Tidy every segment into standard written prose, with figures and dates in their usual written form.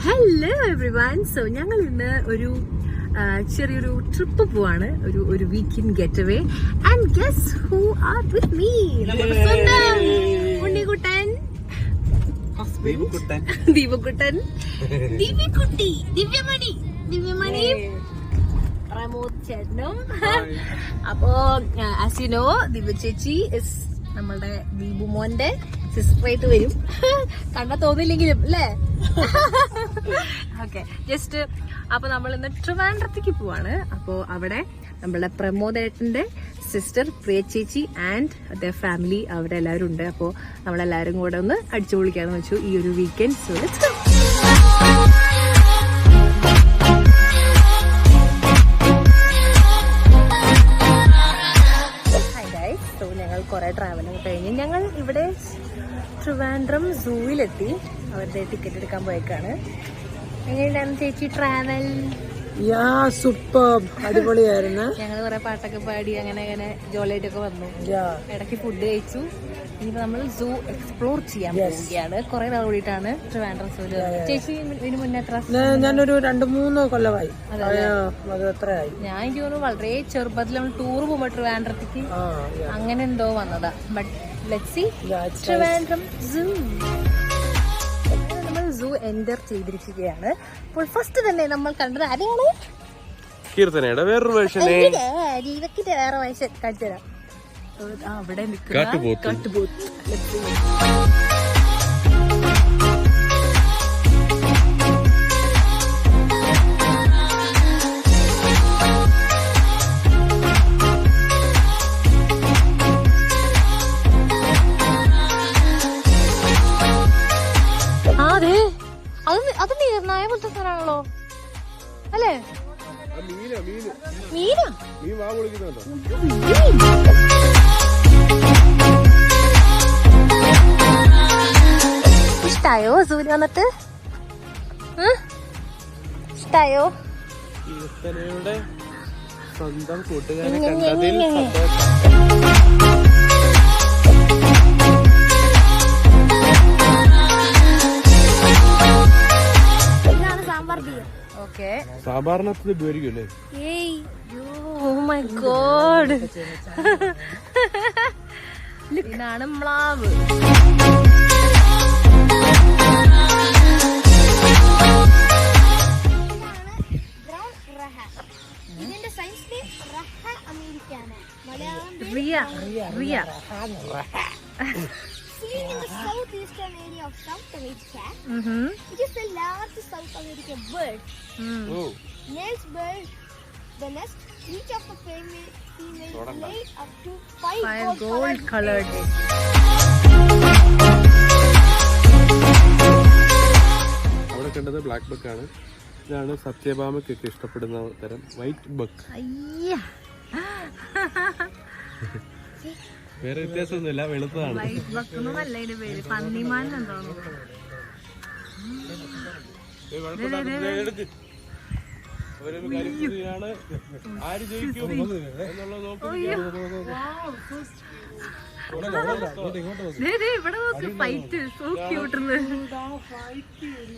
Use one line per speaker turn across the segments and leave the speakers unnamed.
Hello everyone. So ഞങ്ങൾ ഇന്ന് ഒരു ചെറിയൊരു ട്രിപ്പ് പോവാണ്, ഒരു weekend getaway. And guess who are with me? നമ്മുടെ സ്വന്തം ഉണ്ണിക്കുട്ടൻ, ദീപക്കുട്ടൻ, ദിവ്യക്കുട്ടി, ദിവ്യമണി, പ്രമോദ് ചേട്ടനും. അപ്പോ ആസ് യു നോ, ദിവ്യ ചേച്ചി ഇസ് നമ്മളുടെ ദീപു മോന്റെ സിസ്റ്ററായിട്ട് വരും. കണ്ടാ തോന്നില്ലെങ്കിലും അല്ലേ? ഓക്കെ, ജസ്റ്റ് അപ്പൊ നമ്മൾ ഇന്ന് ട്രിവാൻഡ്രത്തേക്ക് പോവാണ്. അപ്പോ അവിടെ നമ്മളുടെ പ്രമോദേട്ടന്റെ സിസ്റ്റർ പ്രിയ ചേച്ചി ആൻഡ് ദ ഫാമിലി അവിടെ എല്ലാവരും ഉണ്ട്. അപ്പോ നമ്മളെല്ലാവരും കൂടെ ഒന്ന് അടിച്ചു പൊളിക്കാന്ന് വെച്ചു ഈ ഒരു വീക്കെൻഡ്. So let's go. ഞങ്ങൾ കുറെ ട്രാവലിംഗ് കഴിഞ്ഞ് ഞങ്ങൾ ഇവിടെ ട്രിവാൻഡ്രം സൂവിലെത്തി. അവരുടെ ടിക്കറ്റ് എടുക്കാൻ പോയേക്കാണ്. എങ്ങനെയുണ്ടായിരുന്നു ചേച്ചി ട്രാവൽ?
സൂപ്പർ, അടിപൊളിയായിരുന്നു.
ഞങ്ങൾ കുറെ പാട്ടൊക്കെ പാടി അങ്ങനെ ജോളിയായിട്ടൊക്കെ വന്നു. ഇടയ്ക്ക് ഫുഡ് കഴിച്ചു. ഇനിയിപ്പോ നമ്മൾ സൂ എക്സ്പ്ലോർ ചെയ്യാൻ പോവുകയാണ്. കുറെ നാൾ കൂടിയിട്ടാണ് ട്രിവാൻഡ്രം സൂല്. ചേച്ചി ഇതിന് മുന്നേ എത്ര?
ഞാനൊരു 2-3 കൊല്ലമായി. അത്രയായി.
ഞാൻ എനിക്ക് തോന്നുന്നു വളരെ ചെറുപ്പത്തിൽ നമ്മൾ ടൂർ പോകുമ്പോ ട്രിവാൻഡ്രത്തേക്ക് അങ്ങനെ എന്തോ വന്നതാ. ബട്ട് ലെറ്റ്സ് സീ ട്രിവാൻഡ്രം സൂ. നമ്മൾ സൂ എൻ്റർ ചെയ്തിരിക്കുകയാണ്. അപ്പോൾ ഫസ്റ്റ് തന്നെ നമ്മൾ കണ്ടത് ആരെയാണ്?
കീർത്തനയുടെ വേറൊരു വേർഷനെ
വേറെ വേർഷൻ കാണിച്ചുതരാം. അവിടെ നിൽക്കുന്ന കാട്ടുപോത്ത്. അതെ, അത് നീർനായ പോലത്തെ സ്ഥലമാണല്ലോ അല്ലേ? മീനാ? ഇഷ്ടായോ സൂര്യ വന്നിട്ട്? ഇഷ്ടായോ?
കീർത്തനയുടെ സ്വന്തം കൂട്ടുകാരെ കണ്ടതിൽ സാമ്പാറിനകത്ത് ഇടുമായിരിക്കും അല്ലേ?
ഇതാണ് മ്ലാവ്.
ഇതിന്റെ science name Raha Americana. Malayalam seen in the southeastern area of South America. It is the largest South American bird. Males build the nest. Each of the female lay up to 5 gold colored eggs.
അവിടെ കണ്ടത് black buck ആണ്. ഇതാണ് സത്യഭാമയ്ക്കൊക്കെ ഇഷ്ടപ്പെടുന്ന തരം white buck. വേറെ വ്യത്യാസമൊന്നുമില്ല, വെളുത്തതാണ്. ആര് ജയിക്കും എന്നുള്ളത്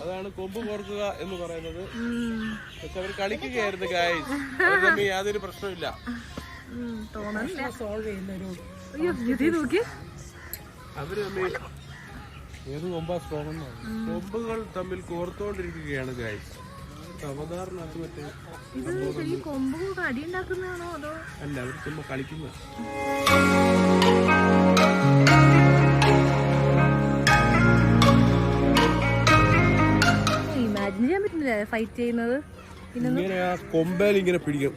അതാണ് കൊമ്പ് കോർക്കുക എന്ന് പറയുന്നത്. പക്ഷെ അവർ കളിക്കുകയായിരുന്നു ഗായ്സ്. യാതൊരു പ്രശ്നമില്ല. അവര് തമ്മിൽ ഏത് കൊമ്പാ സ്ട്രോങ്? കൊമ്പുകൾ തമ്മിൽ കോർത്തോണ്ടിരിക്കുകയാണ് ഗായ്സ്. അവതാറിനകത്ത് മറ്റേ അല്ല, അവർ ചുമ്മാ കളിക്കുന്ന.
ഇമാജിൻ ചെയ്യാൻ പറ്റില്ല ഫൈറ്റ് ചെയ്യുന്നത്.
ഇങ്ങനെ ആ കൊമ്പേൽ ഇങ്ങനെ പിടിക്കും.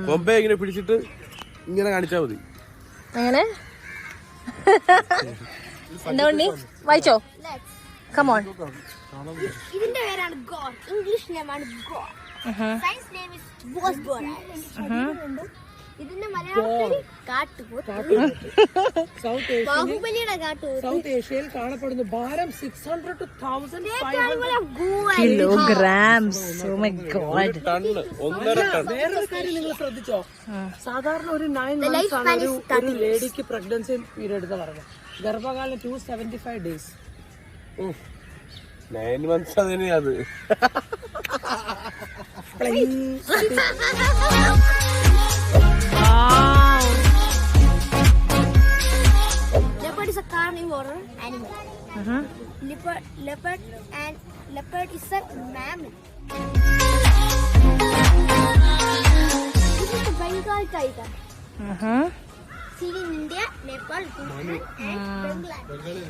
കൊമ്പേ ഇങ്ങനെ പിടിച്ചിട്ട് ഇങ്ങനെ കാണിച്ചാ മതി.
അങ്ങനെ എന്താ ഉണ്ണി വായിച്ചോ? കമോൺ.
ഇതിന്റെ പേരാണ് ഗോഡ്. ഇംഗ്ലീഷ് നെയിമാണ് gaur. Science name is Bos gaurus. ഇതിന്റെ മലയാളത്തിൽ കാട്ടുപോത്ത്. ബാഹുബലിയുടെ കാട്ടുപോത്ത്.
സൗത്ത് ഏഷ്യയിൽ കാണപ്പെടുന്ന ഭാരം 600 to 1500
kilograms. Oh my god.
വേറൊരു കാര്യം നിങ്ങൾ ശ്രദ്ധിച്ചോ? സാധാരണ ഒരു 9 months ആണ് ഒരു ലേഡിക്ക് പ്രഗ്നൻസി പീരീഡ് എന്ന് പറയുന്നത്. ഗർഭകാലം 275 days.
9 months അതിനെയാ അത്.
Leopard is a carnivore animal. Leopard is a mammal. This is the Bengal tiger. Seen in India, Nepal, Bhutan, and Bangladesh.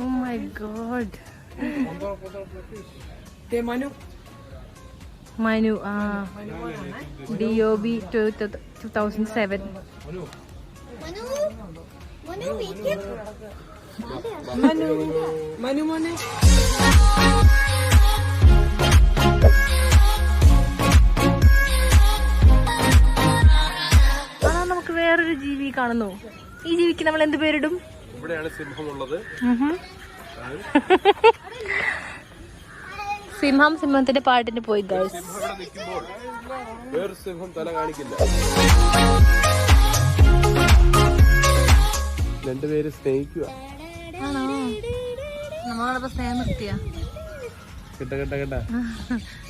Oh my god. Manu, DOB 2007.
Manu, meet him.
Manu മോനെ.
നമുക്ക് വേറൊരു ജീവി കാണുന്നു. ഈ ജീവിക്ക് നമ്മൾ എന്ത് പേരിടും?
ഇവിടെയാണ് സിംഹമുള്ളത്.
സിംഹത്തിന്റെ പാട്ടിന് പോയി ഗൈസ്.
സിംഹം ഇവിടെ നിൽക്കുമ്പോൾ വേറെ സിംഹം തല കാണിക്കില്ല. രണ്ടുപേര് സ്നേഹിക്കുക.
ആണോ? നമ്മളോടൊപ്പം സ്നേഹം നിർത്തിയ
കേട്ട കേട്ട കേട്ട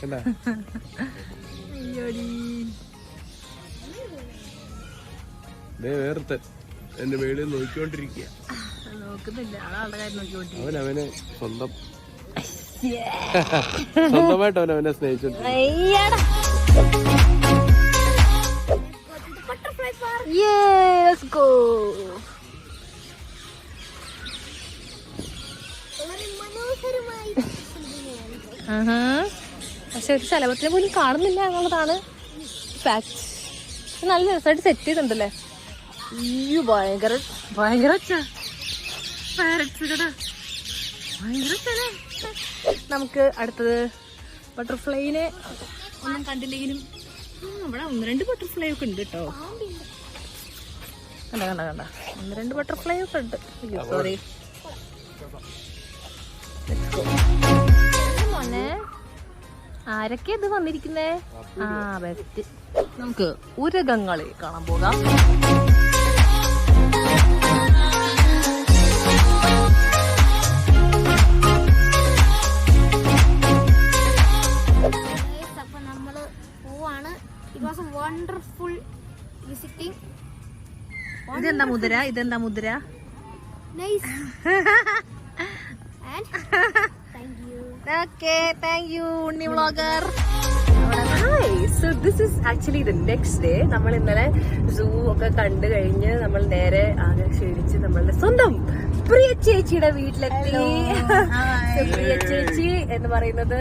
കേട്ട. വേർത്ത് എന്റെ മേളിൽ നോക്കിക്കൊണ്ടിരിക്കുക.
നോക്കുന്നില്ല, ആളുടെ കാര്യം നോക്കിക്കൊണ്ടിരിക്കുക.
അവനെ സ്വന്തമായിട്ട് അവനെ സ്നേഹിച്ചോണ്ടിരിക്കുക.
Let's go. പക്ഷെ ഒരു ശലഭത്തിനെ പോലും കാണുന്നില്ല എന്നുള്ളതാണ് ഫാക്ട്. നല്ല രസമായിട്ട് സെറ്റ് ചെയ്തിട്ടുണ്ടല്ലേ. അയ്യോ ഭയങ്കര ഭയങ്കര നമുക്ക് അടുത്തത് ബട്ടർഫ്ലൈനെ ഒന്നും കണ്ടില്ലെങ്കിലും ഇവിടെ 1-2 ബട്ടർഫ്ലൈ ഒക്കെ ഉണ്ട് കേട്ടോ. കണ്ട കണ്ട കണ്ട 1-2 ബട്ടർഫ്ലൈ ഒക്കെ ഉണ്ട്. അയ്യോ സോറി മോനെ. ആരൊക്കെ ഇത് വന്നിരിക്കുന്നേ? ബെസ്റ്റ്. നമുക്ക് ഉരകങ്ങളെ കാണാൻ പോകാം.
അപ്പൊ നമ്മള് പോവാണ്. It was A wonderful visiting.
ഇതെന്താ മുദ്ര? ഇതെന്താ മുദ്ര?
Nice. And thank you.
Okay, thank you Unni vlogger. So this is actually the next day. നമ്മൾ ഇന്നലെ സൂ ഒക്കെ കണ്ടു കഴിഞ്ഞ് നമ്മൾ നേരെ ആകെ ക്ഷീണിച്ച് നമ്മളുടെ സ്വന്തം പ്രിയ ചേച്ചിയുടെ വീട്ടിലെത്തി. പ്രിയ ചേച്ചി എന്ന് പറയുന്നത്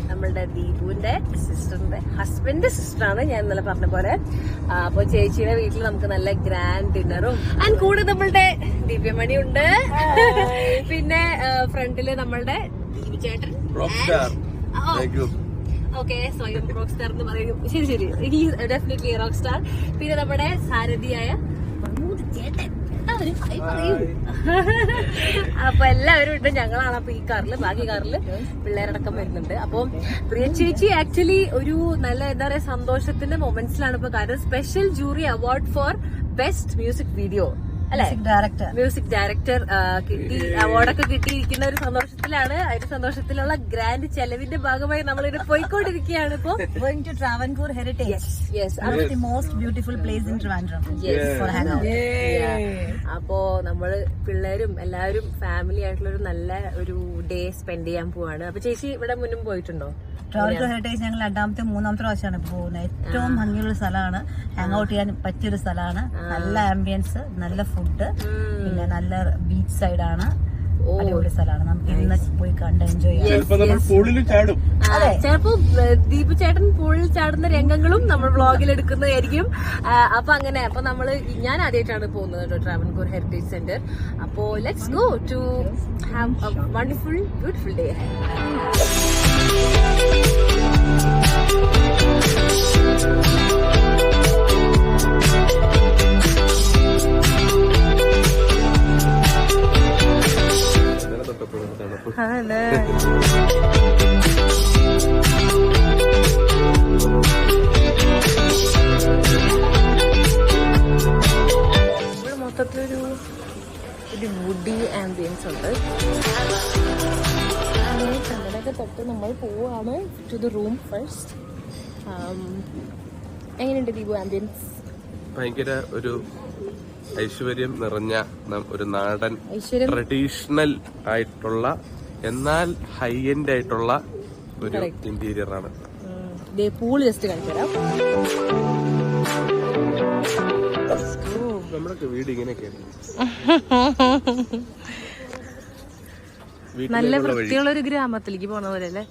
നമ്മളുടെ ദീപുവിന്റെ സിസ്റ്ററിന്റെ ഹസ്ബൻഡിന്റെ സിസ്റ്ററാണ്, ഞാൻ ഇന്നലെ പറഞ്ഞ പോലെ. അപ്പൊ ചേച്ചിയുടെ വീട്ടിൽ നമുക്ക് നല്ല ഗ്രാൻഡ് ഡിന്നറും ആൻഡ് കൂടെ നമ്മളുടെ ദിവ്യമണി ഉണ്ട്. പിന്നെ ഫ്രണ്ടില് നമ്മളുടെ ദീപു ചേട്ടൻ. ഓക്കെ, സ്വയം റോക്ക് സ്റ്റാർ എന്ന് പറയും. ശരി ശരി, ഡെഫിനറ്റ്ലി റോക്ക് സ്റ്റാർ. പിന്നെ നമ്മുടെ സാരഥിയായ ചേട്ടൻ പറയൂ. അപ്പൊ എല്ലാവരും ഉണ്ട്. ഞങ്ങളാണ് അപ്പൊ ഈ കാറില്, ബാക്കി കാറില് പിള്ളേരടക്കം വരുന്നുണ്ട്. അപ്പൊ പ്രിയ ചേച്ചി ആക്ച്വലി ഒരു നല്ല എന്താ പറയാ സന്തോഷത്തിന്റെ മൊമെന്റ്സിലാണ് ഇപ്പൊ. കാരണം special jury award for best music video അല്ലെ, മ്യൂസിക് ഡയറക്ടർ കിട്ടി, അവാർഡൊക്കെ കിട്ടിയിരിക്കുന്ന ഒരു സന്തോഷത്തിലാണ്. ആ ഒരു സന്തോഷത്തിലുള്ള ഗ്രാൻഡ് ചെലവിന്റെ ഭാഗമായി നമ്മളിത് പോയിക്കൊണ്ടിരിക്കുകയാണ് ഇപ്പൊ.
Going to Travancore Heritage.
Yes,
One of the most beautiful place in Trivandrum. For hangout.
അപ്പോ നമ്മള് പിള്ളേരും എല്ലാവരും ഫാമിലി ആയിട്ടുള്ള ഒരു നല്ല ഒരു ഡേ സ്പെൻഡ് ചെയ്യാൻ പോവാണ്. അപ്പൊ ചേച്ചി ഇവിടെ മുന്നും പോയിട്ടുണ്ടോ?
ട്രാവൻകൂർ ഹെറിറ്റേജ് ഞങ്ങൾ 2ാമത്തെ പ്രാവശ്യമാണ് പോകുന്നത്. ഏറ്റവും ഭംഗിയുള്ള സ്ഥലമാണ്, ഹാങ് ഔട്ട് ചെയ്യാൻ പറ്റിയൊരു സ്ഥലമാണ്. നല്ല ആംബിയൻസ്, നല്ല ഫുഡ്, പിന്നെ നല്ല ബീച്ച് സൈഡാണ്. അടിപൊളി സ്ഥലമാണ്. നമുക്ക് ഇന്ന് പോയി കണ്ട് എൻജോയ് ചെയ്യാം.
ചിലപ്പോ ദീപു ചേട്ടൻ പൂളിൽ ചാടുന്ന രംഗങ്ങളും നമ്മൾ വ്ളോഗിൽ എടുക്കുന്നതായിരിക്കും. അപ്പൊ അങ്ങനെ അപ്പൊ നമ്മള് ഞാൻ ആദ്യമായിട്ടാണ് പോകുന്നത് കേട്ടോ ട്രാവൻകൂർ ഹെറിറ്റേജ് സെന്റർ. അപ്പോ let's go to have a wonderful beautiful day. ഇവിടെ മൊത്തത്തിലൊരു ഒരു വുഡി ആംബിയൻസ് ഉണ്ട്. അങ്ങനെ ചന്ദനൊക്കെ തൊട്ട് നമ്മൾ പോവാണ് ടു ദ റൂം ഫസ്റ്റ്. എങ്ങനെയുണ്ട് ദീപു ആംബിയൻസ്?
ഭയങ്കര ഒരു ഐശ്വര്യം നിറഞ്ഞ ഒരു നാടൻ
ഐശ്വര്യം
ട്രഡീഷണൽ ആയിട്ടുള്ള എന്നാൽ ഹൈ എൻഡ് ആയിട്ടുള്ള ഒരു ഇന്റീരിയർ ആണ്.
പൂള് ജസ്റ്റ് കാണിച്ചു തരാം.
നമ്മളൊക്കെ വീട് ഇങ്ങനെയൊക്കെയാണ്.
നല്ല വൃത്തിയുള്ള ഒരു ഗ്രാമത്തിലേക്ക് പോണ പോലെ അല്ലേ?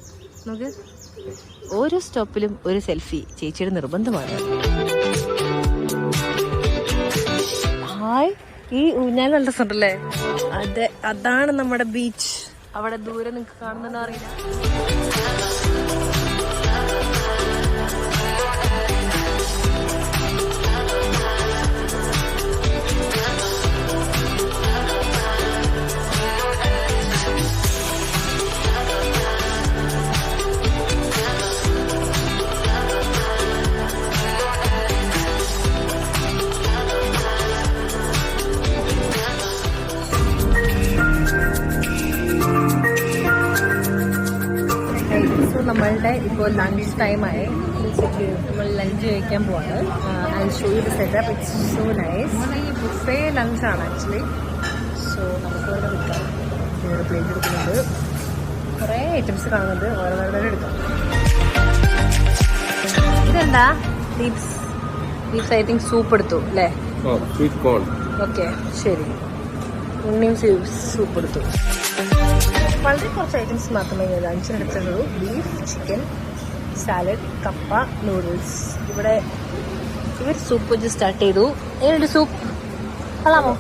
നമുക്ക് ഓരോ സ്റ്റോപ്പിലും ഒരു സെൽഫി ചേച്ചിയുടെ നിർബന്ധമാണ്. ഹായ്, ഈ ഊഞ്ഞാൽ നല്ല രസമുണ്ടല്ലേ? അതെ, അതാണ് നമ്മുടെ ബീച്ച്. അവിടെ ദൂരെ നിങ്ങൾക്ക് കാണുന്നുണ്ടോ അറിയില്ല. നമ്മളുടെ ഇപ്പോൾ ലഞ്ച് ടൈമായി. ഉച്ചയ്ക്ക് നമ്മൾ ലഞ്ച് കഴിക്കാൻ പോവാണ്. I show you the setup. It's so nice. Buffet ലഞ്ചാണ് ആക്ച്വലി. സോ നമുക്ക് ഇവിടെ നിൽക്കാം. ഇവിടെ പ്ലേറ്റ് എടുക്കുന്നുണ്ട്. കുറേ ഐറ്റംസ് കാണുന്നുണ്ട്. ഓരോന്നോരോന്നും എടുക്കാം. ഇതെന്താ? ലീവ്സ് ഐ തിങ്ക് സൂപ്പ് എടുത്തു അല്ലേ?
Sweet corn.
ഓക്കെ, ശരി. ഉണ്ണിയും സൂപ്പ് എടുത്തു. വളരെ കുറച്ച് ഐറ്റംസ് മാത്രമേ ഞാൻ ലഞ്ചിനെടുത്തുള്ളൂ. ബീഫ്, ചിക്കൻ, സാലഡ്, കപ്പ, നൂഡിൽസ്. ഇവിടെ ഇവർ സൂപ്പ് വെച്ച് സ്റ്റാർട്ട് ചെയ്തു. എങ്ങനെയുണ്ട് സൂപ്പ്? കൊള്ളാമോ?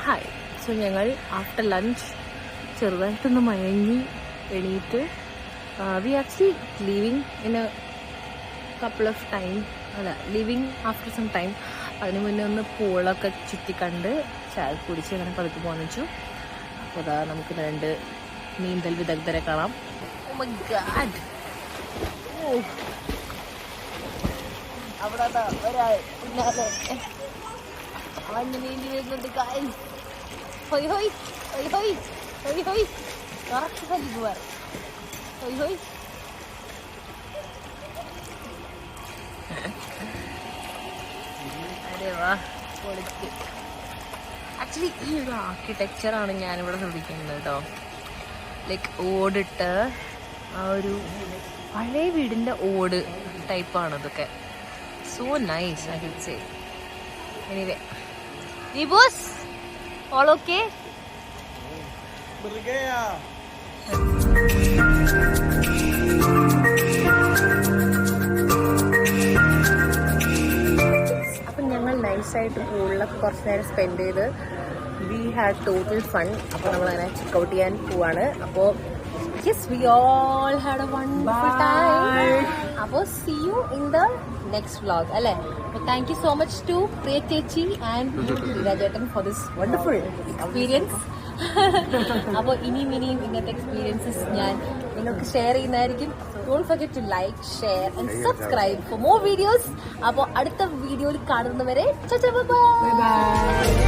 ഹായ്. സോ ഞങ്ങൾ ആഫ്റ്റർ ലഞ്ച് ചെറുതായിട്ടൊന്ന് മയങ്ങി എണീറ്റ് we actually leaving in a couple of time. അല്ല, ലിവിങ് ആഫ്റ്റർ സം ടൈം. അതിന് മുന്നേ ഒന്ന് പൂളൊക്കെ ചുറ്റിക്കണ്ട് ചായ കുടിച്ച് അങ്ങനെ പതുക്കെ പോകാന്ന് വെച്ചു. അപ്പോൾ അതാ നമുക്ക് 2 നീന്തൽ വിദഗ്ധരെ കാണാം. Oh my God. അവിടെ ഒരാൾ പിന്നാലെ അവന് നീന്തി വരുന്നുണ്ട്. കായൽ ഹൊയ് ഹൊയ് ഹൊയ് ഹൊയ് ഹൊയ് ഹൊയ് കറക്റ്റ് കലിക്കുവാർ ഹൊയ് ഹൊയ്. ആക്ച്വലി ഈ ഒരു ആർക്കിടെക്ചറാണ് ഞാനിവിടെ ശ്രദ്ധിക്കുന്നത് കേട്ടോ. ലൈക്ക് ഓടിട്ട് ആ ഒരു പഴയ വീടിൻ്റെ ഓട് ടൈപ്പാണ് ഇതൊക്കെ. So nice I would say. Anyway, Deepu's all okay? ഞങ്ങൾ നൈസായിട്ട് പൂളിലൊക്കെ കുറച്ച് നേരം സ്പെൻഡ് ചെയ്ത് വി ഹാഡ് ടോട്ടൽ ഫൺ. അപ്പോൾ നമ്മളങ്ങനെ ചെക്കൗട്ട് ചെയ്യാൻ പോവാണ്. അപ്പോൾ yes, we all had a wonderful time. അപ്പോൾ see you in the next vlog അല്ലേ? അപ്പോൾ thank you so much to Priya ചേച്ചി ആൻഡ് രാജേട്ടൻ ഫോർ ദിസ് വണ്ടർഫുൾ എക്സ്പീരിയൻസ്. അപ്പോൾ ഇനിയും ഇങ്ങനത്തെ എക്സ്പീരിയൻസസ് ഞാൻ നിങ്ങൾക്ക് ഷെയർ ചെയ്യുന്നതായിരിക്കും. Don't forget to like, share and subscribe for more videos. അപ്പോൾ അടുത്ത വീഡിയോയിൽ കാണുന്നവരെ ബൈ ബൈ.